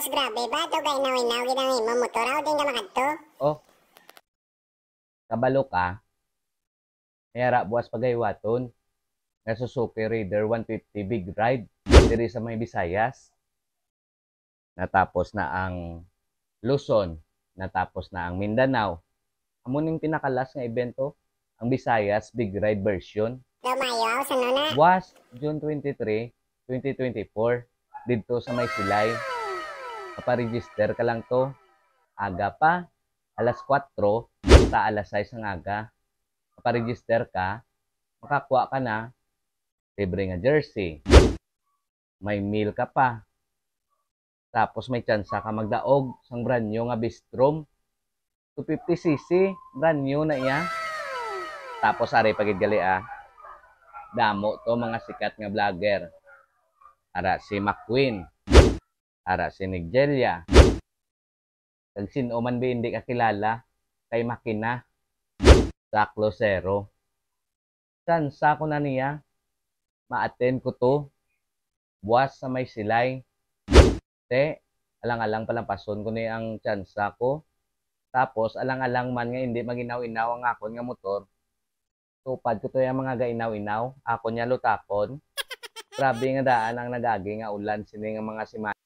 Boss, grabe ba? Ito gay nawinaw ginangin mo motor. Ako din ka makadto. Oh, kabalo ka. Mayara buwas pagaywaton. Nga Suzuki Raider 150 Big Ride. Diri sa may Visayas. Natapos na ang Luzon. Natapos na ang Mindanao. Amuning pinakalas nga evento, ang Visayas Big Ride version. Lumayo, saan na? Was June 23, 2024. Dito sa may Silay. Kaparegister ka lang to. Aga pa. Alas 4 sa alas 6 ng aga. Kaparegister ka. Makakuha ka na. Libre nga jersey. May meal ka pa. Tapos may tsansa ka magdaog sang brand new nga Bistrom. 250cc. Brand new na iya. Tapos ari pagidgali damo to mga sikat nga vlogger. Ara si McQueen. Ara si Niggelia. Kag sino man ba hindi ka kilala. Kay Makina. Sa Closero. Tsansa ko na niya. Ma-attend ko to. Buwas sa may Silay. Te, alang-alang palampason ko niya ang tsansa ko. Tapos, alang-alang man nga hindi maginaw-inaw ang akon nga motor. Tupad ko to yung mga gainaw-inaw. Ako niya lutakon. Grabe nga daan ang nagagi nga ulan. Sini nga mga simana.